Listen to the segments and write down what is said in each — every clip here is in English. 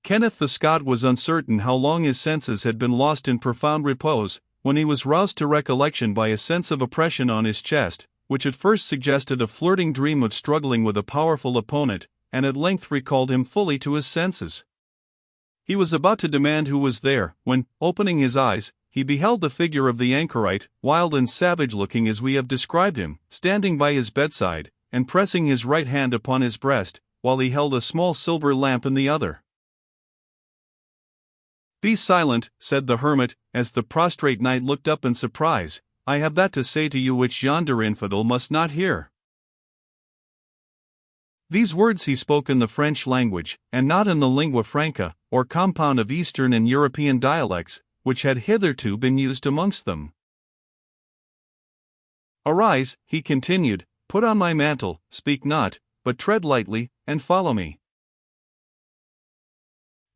Kenneth the Scot was uncertain how long his senses had been lost in profound repose, when he was roused to recollection by a sense of oppression on his chest, which at first suggested a flirting dream of struggling with a powerful opponent, and at length recalled him fully to his senses. He was about to demand who was there, when, opening his eyes, he beheld the figure of the anchorite, wild and savage-looking as we have described him, standing by his bedside, and pressing his right hand upon his breast, while he held a small silver lamp in the other. "Be silent," said the hermit, as the prostrate knight looked up in surprise. "I have that to say to you which yonder infidel must not hear." These words he spoke in the French language, and not in the lingua franca, or compound of Eastern and European dialects, which had hitherto been used amongst them. "Arise," he continued, "put on my mantle, speak not, but tread lightly, and follow me."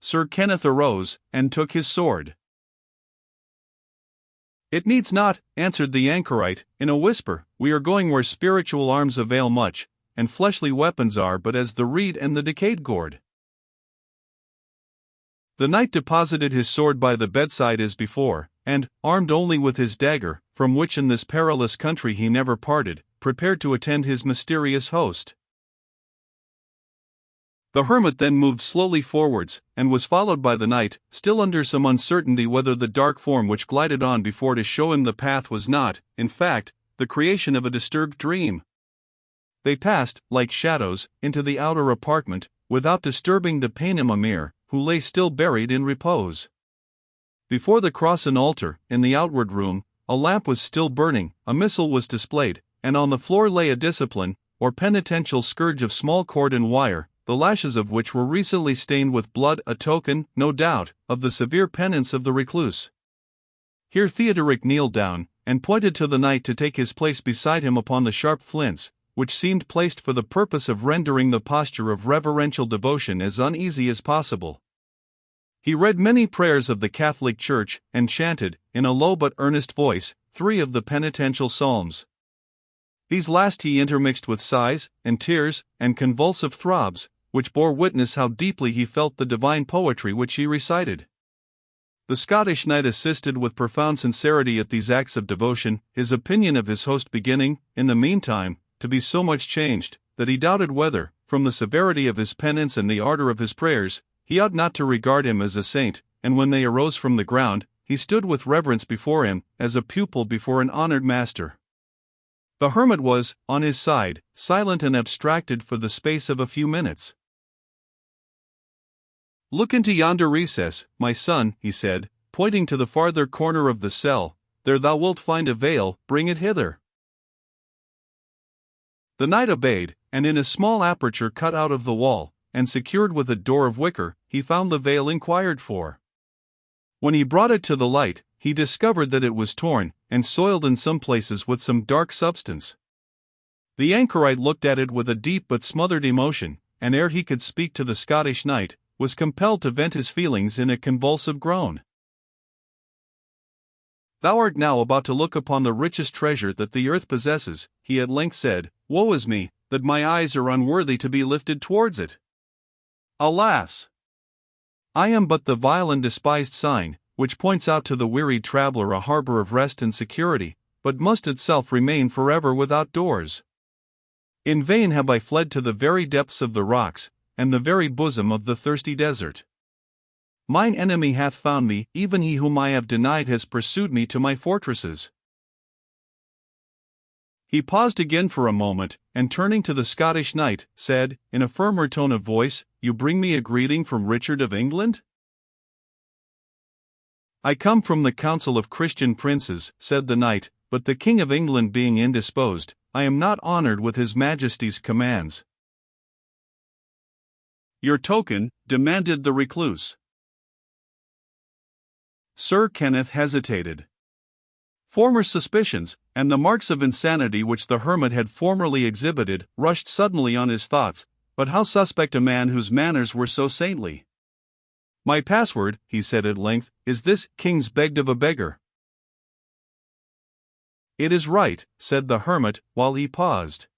Sir Kenneth arose, and took his sword. "It needs not," answered the anchorite, in a whisper. "We are going where spiritual arms avail much, and fleshly weapons are but as the reed and the decayed gourd." The knight deposited his sword by the bedside as before, and, armed only with his dagger, from which in this perilous country he never parted, prepared to attend his mysterious host. The hermit then moved slowly forwards, and was followed by the knight, still under some uncertainty whether the dark form which glided on before to show him the path was not, in fact, the creation of a disturbed dream. They passed, like shadows, into the outer apartment, without disturbing the Paynim Emir, who lay still buried in repose. Before the cross and altar, in the outward room, a lamp was still burning, a missal was displayed, and on the floor lay a discipline, or penitential scourge of small cord and wire, the lashes of which were recently stained with blood, a token, no doubt, of the severe penance of the recluse. Here Theodoric kneeled down, and pointed to the knight to take his place beside him upon the sharp flints, which seemed placed for the purpose of rendering the posture of reverential devotion as uneasy as possible. He read many prayers of the Catholic Church, and chanted, in a low but earnest voice, 3 of the penitential psalms. These last he intermixed with sighs, and tears, and convulsive throbs, which bore witness how deeply he felt the divine poetry which he recited. The Scottish knight assisted with profound sincerity at these acts of devotion, his opinion of his host beginning, in the meantime, to be so much changed, that he doubted whether, from the severity of his penance and the ardor of his prayers, he ought not to regard him as a saint, and when they arose from the ground, he stood with reverence before him, as a pupil before an honored master. The hermit was, on his side, silent and abstracted for the space of a few minutes. "Look into yonder recess, my son," he said, pointing to the farther corner of the cell. "There thou wilt find a veil, bring it hither." The knight obeyed, and in a small aperture cut out of the wall, and secured with a door of wicker, he found the veil inquired for. When he brought it to the light, he discovered that it was torn, and soiled in some places with some dark substance. The anchorite looked at it with a deep but smothered emotion, and ere he could speak to the Scottish knight, was compelled to vent his feelings in a convulsive groan. "Thou art now about to look upon the richest treasure that the earth possesses," he at length said. "Woe is me, that my eyes are unworthy to be lifted towards it. Alas! I am but the vile and despised sign, which points out to the wearied traveler a harbor of rest and security, but must itself remain forever without doors. In vain have I fled to the very depths of the rocks, and the very bosom of the thirsty desert. Mine enemy hath found me, even he whom I have denied has pursued me to my fortresses." He paused again for a moment, and turning to the Scottish knight, said, in a firmer tone of voice, "You bring me a greeting from Richard of England?" "I come from the council of Christian princes," said the knight, "but the King of England being indisposed, I am not honored with his Majesty's commands." "Your token," demanded the recluse. Sir Kenneth hesitated. Former suspicions, and the marks of insanity which the hermit had formerly exhibited, rushed suddenly on his thoughts. But how suspect a man whose manners were so saintly? "My password," he said at length, "is this: Kings begged of a beggar." "It is right," said the hermit, while he paused.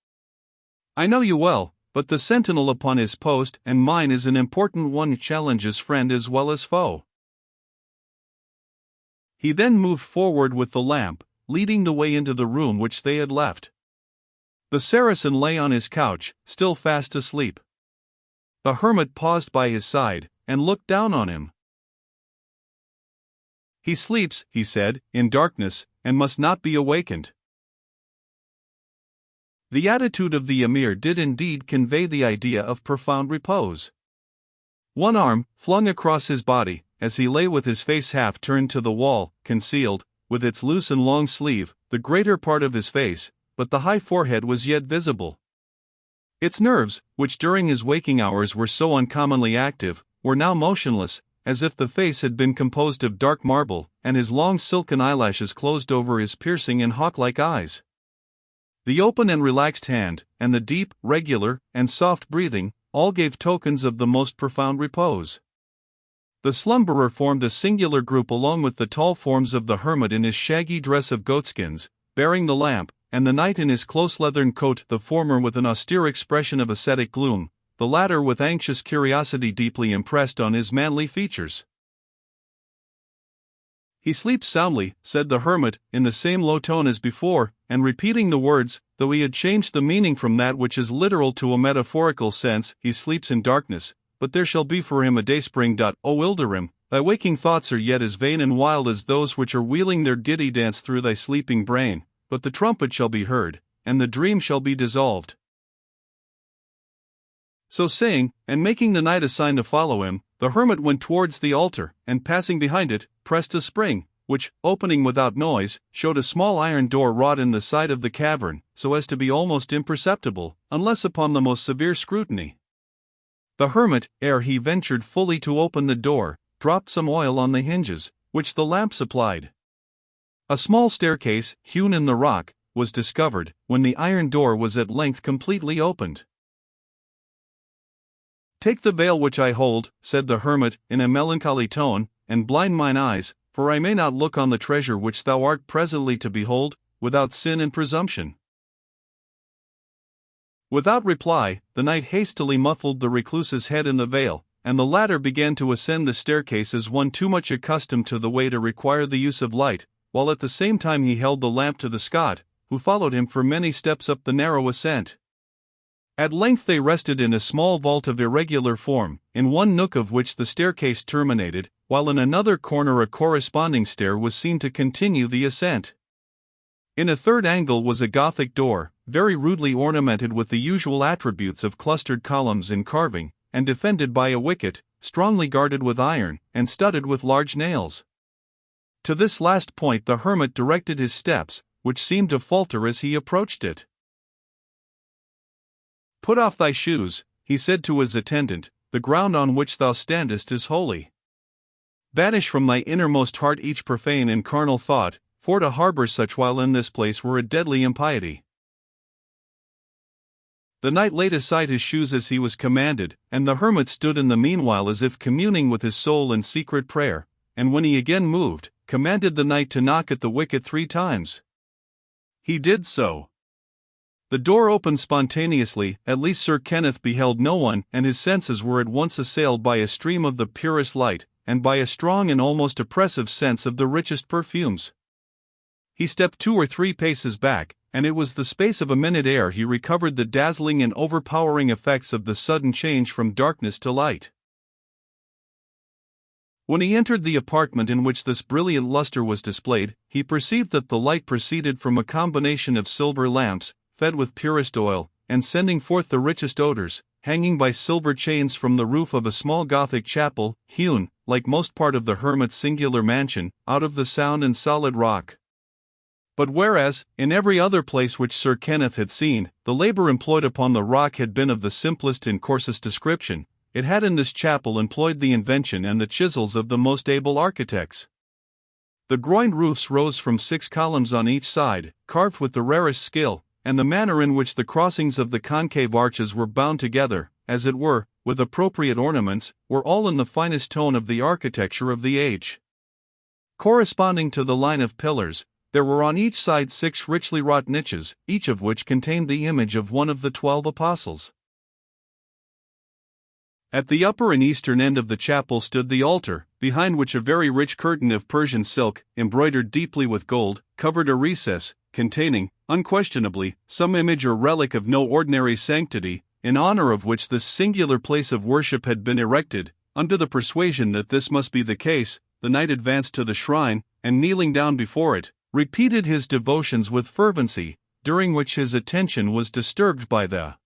"I know you well, but the sentinel upon his post and mine is an important one, challenges friend as well as foe. He then moved forward with the lamp, leading the way into the room which they had left. The Saracen lay on his couch, still fast asleep. The hermit paused by his side, and looked down on him. "He sleeps," he said, "in darkness, and must not be awakened." The attitude of the emir did indeed convey the idea of profound repose. One arm, flung across his body, as he lay with his face half turned to the wall, concealed, with its loose and long sleeve, the greater part of his face, but the high forehead was yet visible. Its nerves, which during his waking hours were so uncommonly active, were now motionless, as if the face had been composed of dark marble, and his long silken eyelashes closed over his piercing and hawk-like eyes. The open and relaxed hand, and the deep, regular, and soft breathing, all gave tokens of the most profound repose. The slumberer formed a singular group along with the tall forms of the hermit in his shaggy dress of goatskins, bearing the lamp, and the knight in his close leathern coat, the former with an austere expression of ascetic gloom, the latter with anxious curiosity deeply impressed on his manly features. "He sleeps soundly," said the hermit, in the same low tone as before, and repeating the words, though he had changed the meaning from that which is literal to a metaphorical sense. "He sleeps in darkness, but there shall be for him a dayspring. O Ilderim, thy waking thoughts are yet as vain and wild as those which are wheeling their giddy dance through thy sleeping brain, but the trumpet shall be heard, and the dream shall be dissolved." So saying, and making the knight a sign to follow him, the hermit went towards the altar, and passing behind it, pressed a spring, which, opening without noise, showed a small iron door wrought in the side of the cavern, so as to be almost imperceptible, unless upon the most severe scrutiny. The hermit, ere he ventured fully to open the door, dropped some oil on the hinges, which the lamp supplied. A small staircase, hewn in the rock, was discovered, when the iron door was at length completely opened. "Take the veil which I hold," said the hermit, in a melancholy tone, "and blind mine eyes, for I may not look on the treasure which thou art presently to behold, without sin and presumption." Without reply, the knight hastily muffled the recluse's head in the veil, and the latter began to ascend the staircase as one too much accustomed to the way to require the use of light, while at the same time he held the lamp to the Scot, who followed him for many steps up the narrow ascent. At length they rested in a small vault of irregular form, in one nook of which the staircase terminated, while in another corner a corresponding stair was seen to continue the ascent. In a third angle was a Gothic door, very rudely ornamented with the usual attributes of clustered columns and carving, and defended by a wicket, strongly guarded with iron, and studded with large nails. To this last point the hermit directed his steps, which seemed to falter as he approached it. "Put off thy shoes," he said to his attendant, "the ground on which thou standest is holy. Banish from thy innermost heart each profane and carnal thought, for to harbor such while in this place were a deadly impiety." The knight laid aside his shoes as he was commanded, and the hermit stood in the meanwhile as if communing with his soul in secret prayer, and when he again moved, commanded the knight to knock at the wicket 3 times. He did so. The door opened spontaneously, at least Sir Kenneth beheld no one, and his senses were at once assailed by a stream of the purest light, and by a strong and almost oppressive sense of the richest perfumes. He stepped 2 or 3 paces back, and it was the space of a minute ere he recovered the dazzling and overpowering effects of the sudden change from darkness to light. When he entered the apartment in which this brilliant luster was displayed, he perceived that the light proceeded from a combination of silver lamps, fed with purest oil, and sending forth the richest odors, hanging by silver chains from the roof of a small Gothic chapel, hewn, like most part of the hermit's singular mansion, out of the sound and solid rock. But whereas, in every other place which Sir Kenneth had seen, the labor employed upon the rock had been of the simplest and coarsest description, it had in this chapel employed the invention and the chisels of the most able architects. The groined roofs rose from 6 columns on each side, carved with the rarest skill, and the manner in which the crossings of the concave arches were bound together, as it were, with appropriate ornaments, were all in the finest tone of the architecture of the age. Corresponding to the line of pillars, there were on each side 6 richly wrought niches, each of which contained the image of one of the 12 apostles. At the upper and eastern end of the chapel stood the altar, behind which a very rich curtain of Persian silk, embroidered deeply with gold, covered a recess, containing, unquestionably, some image or relic of no ordinary sanctity, in honor of which this singular place of worship had been erected. Under the persuasion that this must be the case, the knight advanced to the shrine, and kneeling down before it, repeated his devotions with fervency, during which his attention was disturbed by the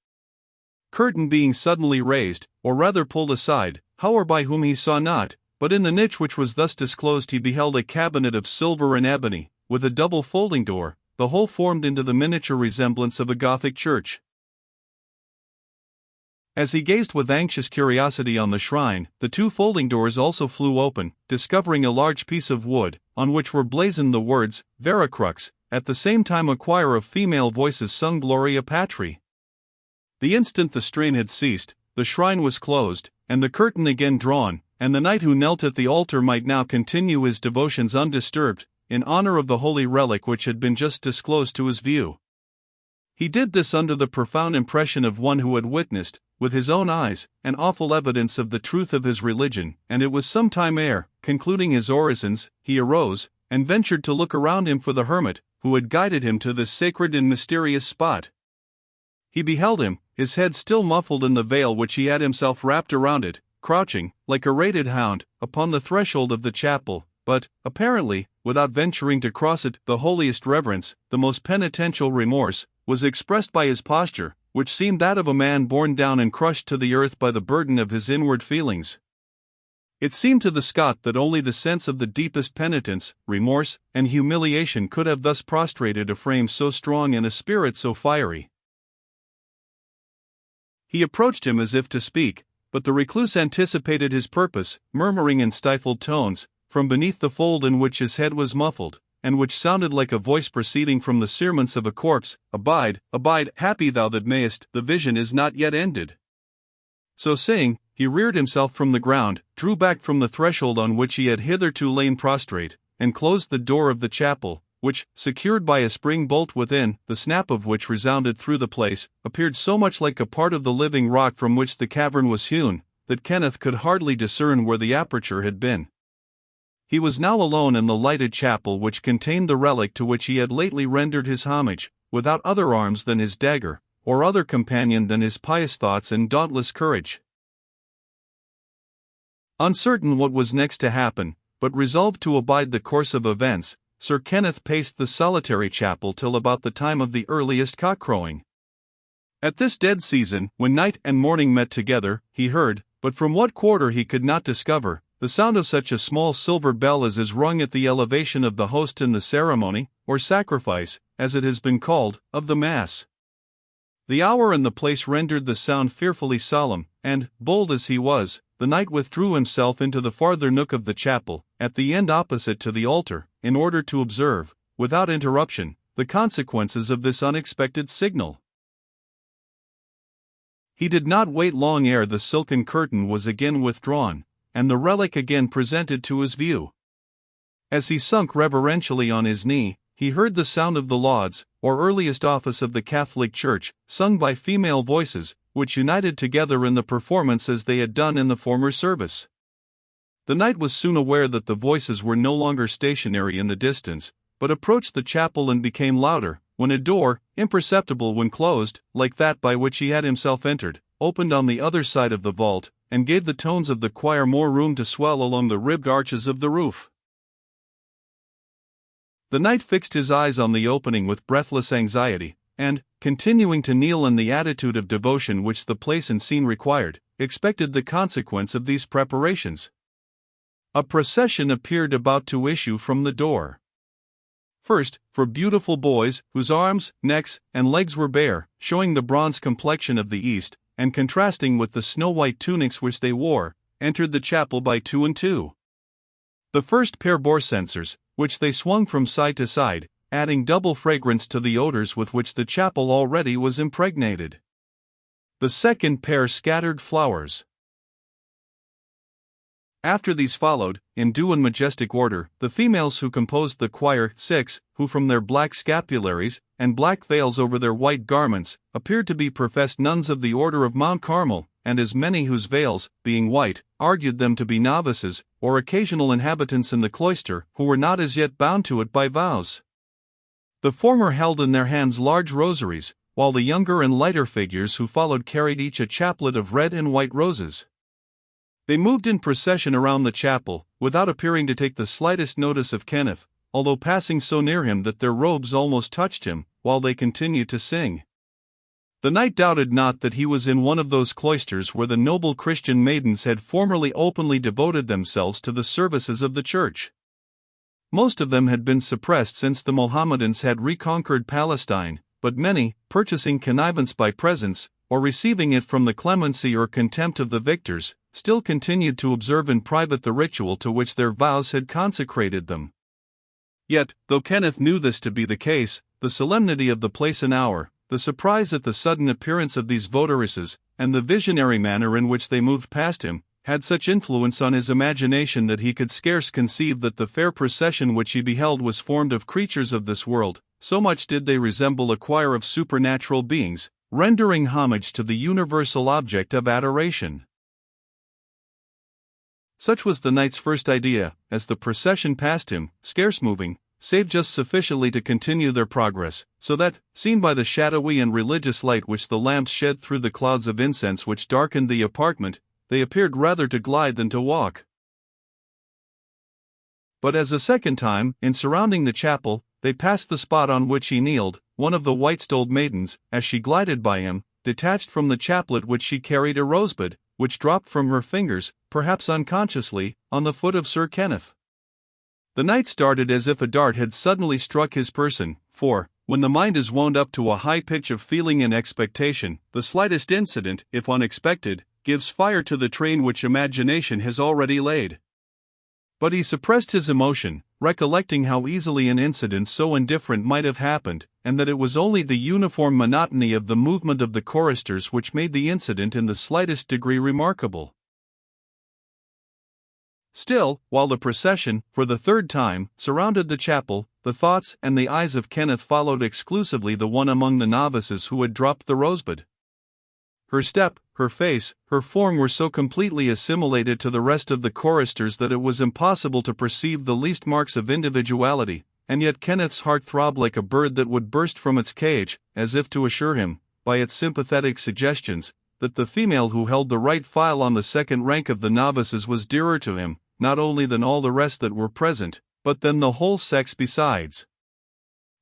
curtain being suddenly raised, or rather pulled aside, how or by whom he saw not, but in the niche which was thus disclosed he beheld a cabinet of silver and ebony, with a double folding door, the whole formed into the miniature resemblance of a Gothic church. As he gazed with anxious curiosity on the shrine, the two folding doors also flew open, discovering a large piece of wood, on which were blazoned the words, Veracrux. At the same time a choir of female voices sung Gloria Patri. The instant the strain had ceased, the shrine was closed, and the curtain again drawn, and the knight who knelt at the altar might now continue his devotions undisturbed, in honor of the holy relic which had been just disclosed to his view. He did this under the profound impression of one who had witnessed, with his own eyes, an awful evidence of the truth of his religion, and it was some time ere, concluding his orisons, he arose, and ventured to look around him for the hermit, who had guided him to this sacred and mysterious spot. He beheld him, his head still muffled in the veil which he had himself wrapped around it, crouching, like a rated hound, upon the threshold of the chapel, but, apparently, without venturing to cross it. The holiest reverence, the most penitential remorse, was expressed by his posture, which seemed that of a man borne down and crushed to the earth by the burden of his inward feelings. It seemed to the Scot that only the sense of the deepest penitence, remorse, and humiliation could have thus prostrated a frame so strong and a spirit so fiery. He approached him as if to speak, but the recluse anticipated his purpose, murmuring in stifled tones, from beneath the fold in which his head was muffled, and which sounded like a voice proceeding from the cerements of a corpse, Abide, abide, happy thou that mayest, the vision is not yet ended. So saying, he reared himself from the ground, drew back from the threshold on which he had hitherto lain prostrate, and closed the door of the chapel, which, secured by a spring bolt within, the snap of which resounded through the place, appeared so much like a part of the living rock from which the cavern was hewn, that Kenneth could hardly discern where the aperture had been. He was now alone in the lighted chapel which contained the relic to which he had lately rendered his homage, without other arms than his dagger, or other companion than his pious thoughts and dauntless courage. Uncertain what was next to happen, but resolved to abide the course of events, Sir Kenneth paced the solitary chapel till about the time of the earliest cock-crowing. At this dead season, when night and morning met together, he heard, but from what quarter he could not discover, the sound of such a small silver bell as is rung at the elevation of the host in the ceremony, or sacrifice, as it has been called, of the Mass. The hour and the place rendered the sound fearfully solemn, and, bold as he was, the knight withdrew himself into the farther nook of the chapel, at the end opposite to the altar, in order to observe, without interruption, the consequences of this unexpected signal. He did not wait long ere the silken curtain was again withdrawn, and the relic again presented to his view. As he sunk reverentially on his knee, he heard the sound of the lauds, or earliest office of the Catholic Church, sung by female voices, which united together in the performance as they had done in the former service. The knight was soon aware that the voices were no longer stationary in the distance, but approached the chapel and became louder, when a door, imperceptible when closed, like that by which he had himself entered, opened on the other side of the vault, and gave the tones of the choir more room to swell along the ribbed arches of the roof. The knight fixed his eyes on the opening with breathless anxiety, and, continuing to kneel in the attitude of devotion which the place and scene required, expected the consequence of these preparations. A procession appeared about to issue from the door. First, four beautiful boys, whose arms, necks, and legs were bare, showing the bronze complexion of the East, and contrasting with the snow-white tunics which they wore, entered the chapel by two and two. The first pair bore censers, which they swung from side to side, adding double fragrance to the odors with which the chapel already was impregnated. The second pair scattered flowers. After these followed, in due and majestic order, the females who composed the choir, 6, who from their black scapularies, and black veils over their white garments, appeared to be professed nuns of the order of Mount Carmel, and as many whose veils, being white, argued them to be novices, or occasional inhabitants in the cloister, who were not as yet bound to it by vows. The former held in their hands large rosaries, while the younger and lighter figures who followed carried each a chaplet of red and white roses. They moved in procession around the chapel, without appearing to take the slightest notice of Kenneth, although passing so near him that their robes almost touched him, while they continued to sing. The knight doubted not that he was in one of those cloisters where the noble Christian maidens had formerly openly devoted themselves to the services of the church. Most of them had been suppressed since the Mohammedans had reconquered Palestine, but many, purchasing connivance by presents, or receiving it from the clemency or contempt of the victors, still continued to observe in private the ritual to which their vows had consecrated them. Yet, though Kenneth knew this to be the case, the solemnity of the place and hour, the surprise at the sudden appearance of these votaresses, and the visionary manner in which they moved past him, had such influence on his imagination that he could scarce conceive that the fair procession which he beheld was formed of creatures of this world, so much did they resemble a choir of supernatural beings, rendering homage to the universal object of adoration. Such was the knight's first idea, as the procession passed him, scarce moving, save just sufficiently to continue their progress, so that, seen by the shadowy and religious light which the lamps shed through the clouds of incense which darkened the apartment, they appeared rather to glide than to walk. But as a second time, in surrounding the chapel, they passed the spot on which he kneeled, one of the white-stoled maidens, as she glided by him, detached from the chaplet which she carried a rosebud, which dropped from her fingers, perhaps unconsciously, on the foot of Sir Kenneth. The knight started as if a dart had suddenly struck his person, for, when the mind is wound up to a high pitch of feeling and expectation, the slightest incident, if unexpected, gives fire to the train which imagination has already laid. But he suppressed his emotion, recollecting how easily an incident so indifferent might have happened, and that it was only the uniform monotony of the movement of the choristers which made the incident in the slightest degree remarkable. Still, while the procession, for the third time, surrounded the chapel, the thoughts and the eyes of Kenneth followed exclusively the one among the novices who had dropped the rosebud. Her step, her face, her form were so completely assimilated to the rest of the choristers that it was impossible to perceive the least marks of individuality, and yet Kenneth's heart throbbed like a bird that would burst from its cage, as if to assure him, by its sympathetic suggestions, that the female who held the right file on the second rank of the novices was dearer to him, not only than all the rest that were present, but than the whole sex besides.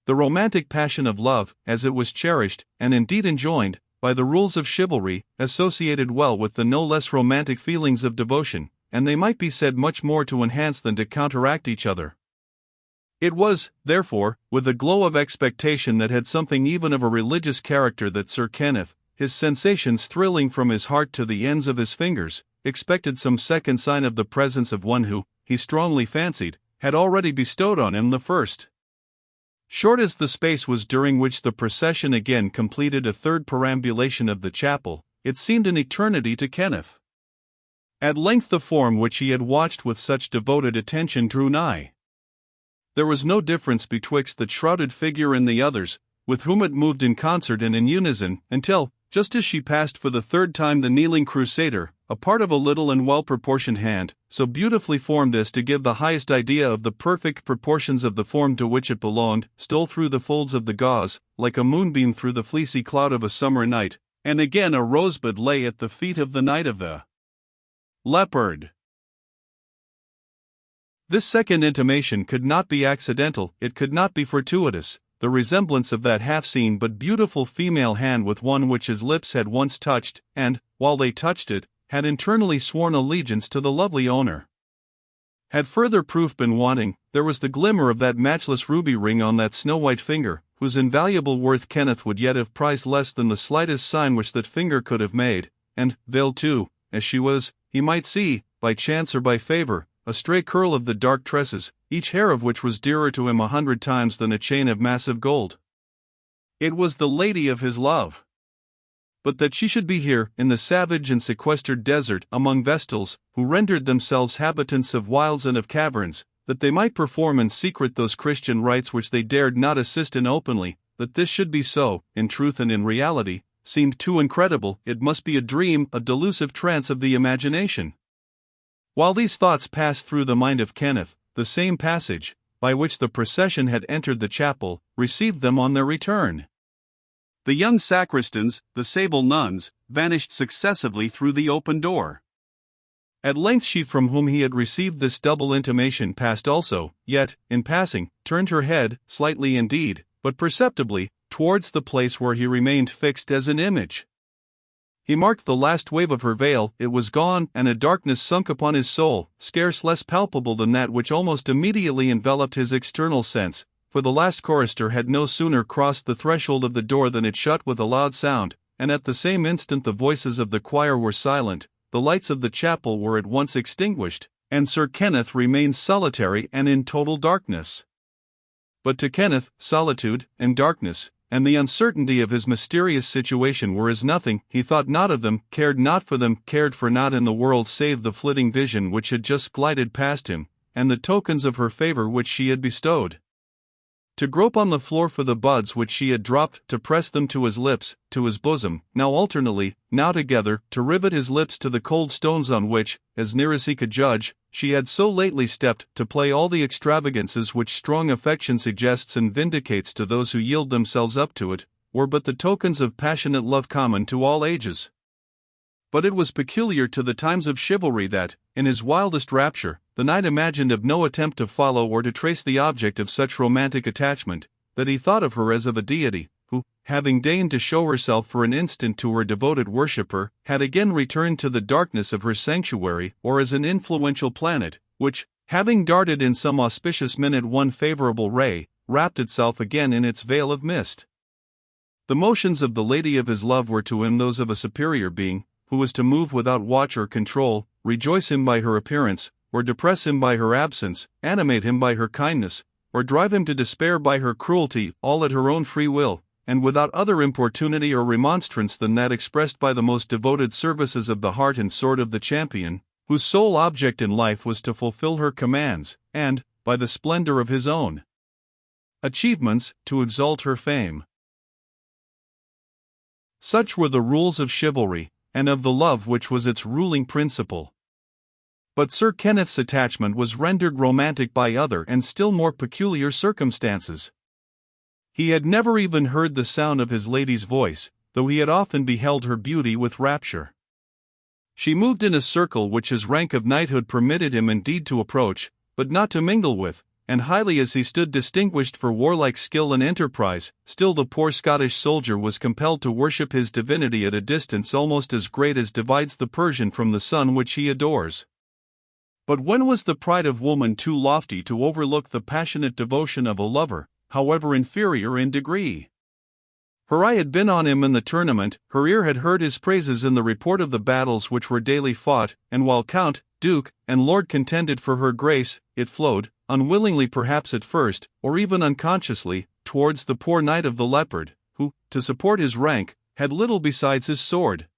The romantic passion of love, as it was cherished, and indeed enjoined, by the rules of chivalry, associated well with the no less romantic feelings of devotion, and they might be said much more to enhance than to counteract each other. It was, therefore, with a glow of expectation that had something even of a religious character that Sir Kenneth, his sensations thrilling from his heart to the ends of his fingers, expected some second sign of the presence of one who, he strongly fancied, had already bestowed on him the first. Short as the space was during which the procession again completed a third perambulation of the chapel, it seemed an eternity to Kenneth. At length the form which he had watched with such devoted attention drew nigh. There was no difference betwixt the shrouded figure and the others, with whom it moved in concert and in unison, until, just as she passed for the third time the kneeling crusader, a part of a little and well-proportioned hand, so beautifully formed as to give the highest idea of the perfect proportions of the form to which it belonged, stole through the folds of the gauze, like a moonbeam through the fleecy cloud of a summer night, and again a rosebud lay at the feet of the Knight of the Leopard. This second intimation could not be accidental, it could not be fortuitous, the resemblance of that half-seen but beautiful female hand with one which his lips had once touched, and, while they touched it, had internally sworn allegiance to the lovely owner. Had further proof been wanting, there was the glimmer of that matchless ruby ring on that snow-white finger, whose invaluable worth Kenneth would yet have prized less than the slightest sign which that finger could have made, and, veiled too, as she was, he might see, by chance or by favor, a stray curl of the dark tresses, each hair of which was dearer to him 100 times than a chain of massive gold. It was the lady of his love. But that she should be here, in the savage and sequestered desert, among Vestals, who rendered themselves habitants of wilds and of caverns, that they might perform in secret those Christian rites which they dared not assist in openly, that this should be so, in truth and in reality, seemed too incredible, it must be a dream, a delusive trance of the imagination. While these thoughts passed through the mind of Kenneth, the same passage, by which the procession had entered the chapel, received them on their return. The young sacristans, the sable nuns, vanished successively through the open door. At length she from whom he had received this double intimation passed also, yet, in passing, turned her head, slightly indeed, but perceptibly, towards the place where he remained fixed as an image. He marked the last wave of her veil, it was gone, and a darkness sunk upon his soul, scarce less palpable than that which almost immediately enveloped his external sense, for the last chorister had no sooner crossed the threshold of the door than it shut with a loud sound, and at the same instant the voices of the choir were silent, the lights of the chapel were at once extinguished, and Sir Kenneth remained solitary and in total darkness. But to Kenneth, solitude, and darkness, and the uncertainty of his mysterious situation were as nothing. He thought not of them, cared not for them, cared for naught in the world save the flitting vision which had just glided past him, and the tokens of her favor which she had bestowed. To grope on the floor for the buds which she had dropped, to press them to his lips, to his bosom, now alternately, now together, to rivet his lips to the cold stones on which, as near as he could judge, she had so lately stepped, to play all the extravagances which strong affection suggests and vindicates to those who yield themselves up to it, were but the tokens of passionate love common to all ages. But it was peculiar to the times of chivalry that, in his wildest rapture, the knight imagined of no attempt to follow or to trace the object of such romantic attachment, that he thought of her as of a deity, who, having deigned to show herself for an instant to her devoted worshipper, had again returned to the darkness of her sanctuary, or as an influential planet, which, having darted in some auspicious minute one favorable ray, wrapped itself again in its veil of mist. The motions of the lady of his love were to him those of a superior being, who was to move without watch or control, rejoice him by her appearance, or depress him by her absence, animate him by her kindness, or drive him to despair by her cruelty, all at her own free will, and without other importunity or remonstrance than that expressed by the most devoted services of the heart and sword of the champion, whose sole object in life was to fulfill her commands, and, by the splendor of his own achievements, to exalt her fame. Such were the rules of chivalry, and of the love which was its ruling principle. But Sir Kenneth's attachment was rendered romantic by other and still more peculiar circumstances. He had never even heard the sound of his lady's voice, though he had often beheld her beauty with rapture. She moved in a circle which his rank of knighthood permitted him indeed to approach, but not to mingle with, and highly as he stood distinguished for warlike skill and enterprise, still the poor Scottish soldier was compelled to worship his divinity at a distance almost as great as divides the Persian from the sun which he adores. But when was the pride of woman too lofty to overlook the passionate devotion of a lover, however inferior in degree? Her eye had been on him in the tournament, her ear had heard his praises in the report of the battles which were daily fought, and while Count, Duke, and Lord contended for her grace, it flowed, unwillingly perhaps at first, or even unconsciously, towards the poor knight of the Leopard, who, to support his rank, had little besides his sword.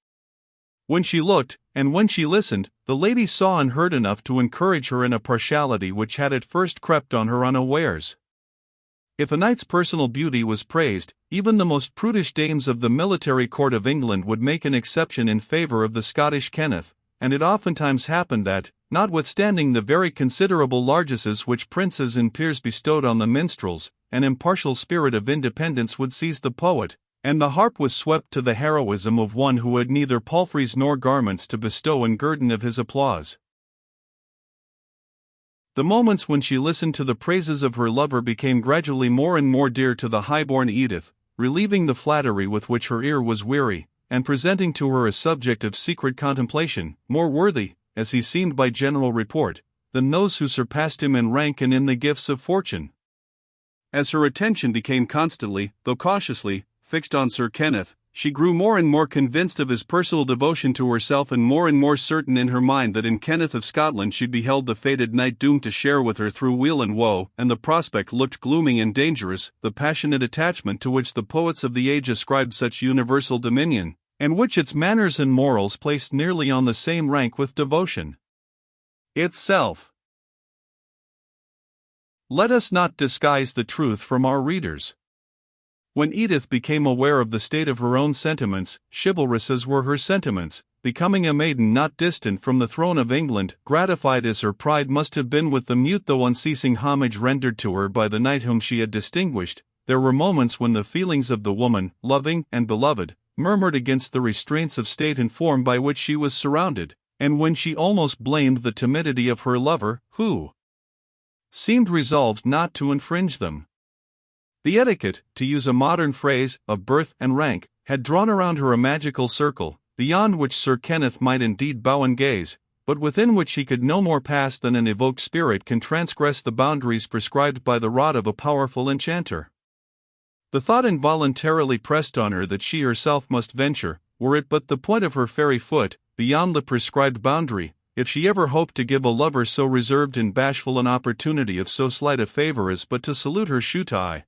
When she looked, and when she listened, the lady saw and heard enough to encourage her in a partiality which had at first crept on her unawares. If a knight's personal beauty was praised, even the most prudish dames of the military court of England would make an exception in favor of the Scottish Kenneth, and it oftentimes happened that, notwithstanding the very considerable largesses which princes and peers bestowed on the minstrels, an impartial spirit of independence would seize the poet, and the harp was swept to the heroism of one who had neither palfreys nor garments to bestow in guerdon of his applause. The moments when she listened to the praises of her lover became gradually more and more dear to the high-born Edith, relieving the flattery with which her ear was weary, and presenting to her a subject of secret contemplation, more worthy, as he seemed by general report, than those who surpassed him in rank and in the gifts of fortune. As her attention became constantly, though cautiously, fixed on Sir Kenneth, she grew more and more convinced of his personal devotion to herself and more certain in her mind that in Kenneth of Scotland she beheld the fated knight doomed to share with her through weal and woe, and the prospect looked gloomy and dangerous, the passionate attachment to which the poets of the age ascribed such universal dominion, and which its manners and morals placed nearly on the same rank with devotion itself. Let us not disguise the truth from our readers. When Edith became aware of the state of her own sentiments, chivalrous as were her sentiments, becoming a maiden not distant from the throne of England, gratified as her pride must have been with the mute though unceasing homage rendered to her by the knight whom she had distinguished, there were moments when the feelings of the woman, loving and beloved, murmured against the restraints of state and form by which she was surrounded, and when she almost blamed the timidity of her lover, who seemed resolved not to infringe them. The etiquette, to use a modern phrase, of birth and rank, had drawn around her a magical circle, beyond which Sir Kenneth might indeed bow and gaze, but within which he could no more pass than an evoked spirit can transgress the boundaries prescribed by the rod of a powerful enchanter. The thought involuntarily pressed on her that she herself must venture, were it but the point of her fairy foot, beyond the prescribed boundary, if she ever hoped to give a lover so reserved and bashful an opportunity of so slight a favor as but to salute her shoe-tie.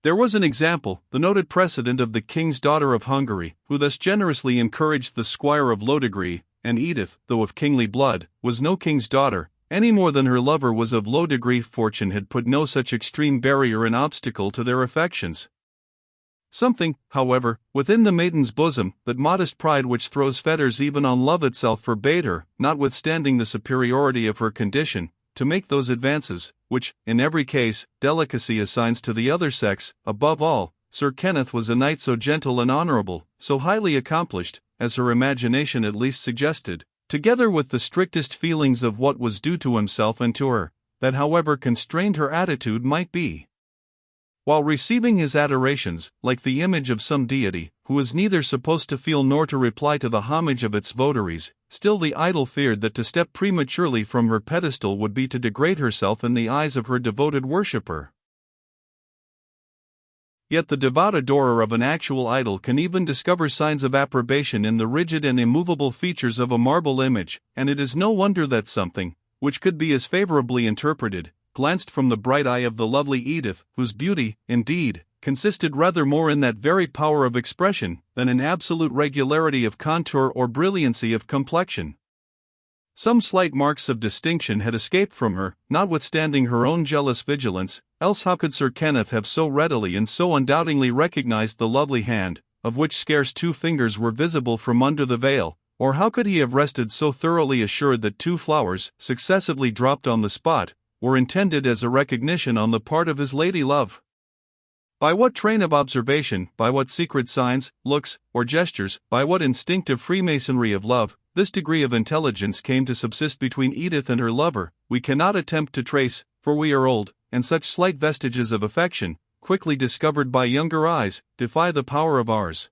There was an example, the noted precedent of the King's daughter of Hungary, who thus generously encouraged the squire of low degree, and Edith, though of kingly blood, was no king's daughter, any more than her lover was of low degree. Fortune had put no such extreme barrier and obstacle to their affections. Something, however, within the maiden's bosom, that modest pride which throws fetters even on love itself, forbade her, notwithstanding the superiority of her condition, to make those advances, which, in every case, delicacy assigns to the other sex. Above all, Sir Kenneth was a knight so gentle and honorable, so highly accomplished, as her imagination at least suggested, together with the strictest feelings of what was due to himself and to her, that however constrained her attitude might be, while receiving his adorations, like the image of some deity, who is neither supposed to feel nor to reply to the homage of its votaries, still the idol feared that to step prematurely from her pedestal would be to degrade herself in the eyes of her devoted worshipper. Yet the devout adorer of an actual idol can even discover signs of approbation in the rigid and immovable features of a marble image, and it is no wonder that something, which could be as favorably interpreted, glanced from the bright eye of the lovely Edith, whose beauty, indeed, consisted rather more in that very power of expression than in absolute regularity of contour or brilliancy of complexion. Some slight marks of distinction had escaped from her, notwithstanding her own jealous vigilance, else how could Sir Kenneth have so readily and so undoubtingly recognized the lovely hand, of which scarce 2 fingers were visible from under the veil, or how could he have rested so thoroughly assured that 2 flowers, successively dropped on the spot, were intended as a recognition on the part of his lady love? By what train of observation, by what secret signs, looks, or gestures, by what instinctive freemasonry of love, this degree of intelligence came to subsist between Edith and her lover, we cannot attempt to trace, for we are old, and such slight vestiges of affection, quickly discovered by younger eyes, defy the power of ours.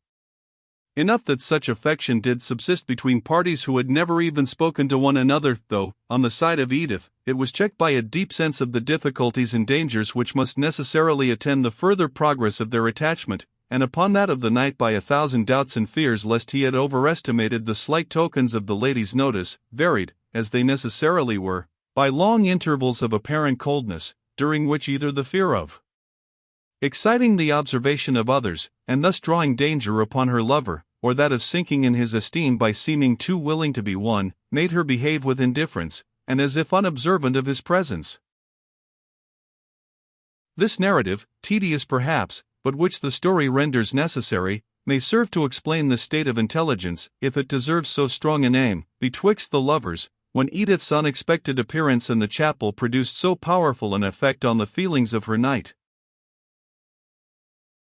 Enough that such affection did subsist between parties who had never even spoken to one another, though, on the side of Edith, it was checked by a deep sense of the difficulties and dangers which must necessarily attend the further progress of their attachment, and upon that of the knight by 1,000 doubts and fears lest he had overestimated the slight tokens of the lady's notice, varied, as they necessarily were, by long intervals of apparent coldness, during which either the fear of exciting the observation of others, and thus drawing danger upon her lover, or that of sinking in his esteem by seeming too willing to be won, made her behave with indifference, and as if unobservant of his presence. This narrative, tedious perhaps, but which the story renders necessary, may serve to explain the state of intelligence, if it deserves so strong a name, betwixt the lovers, when Edith's unexpected appearance in the chapel produced so powerful an effect on the feelings of her knight.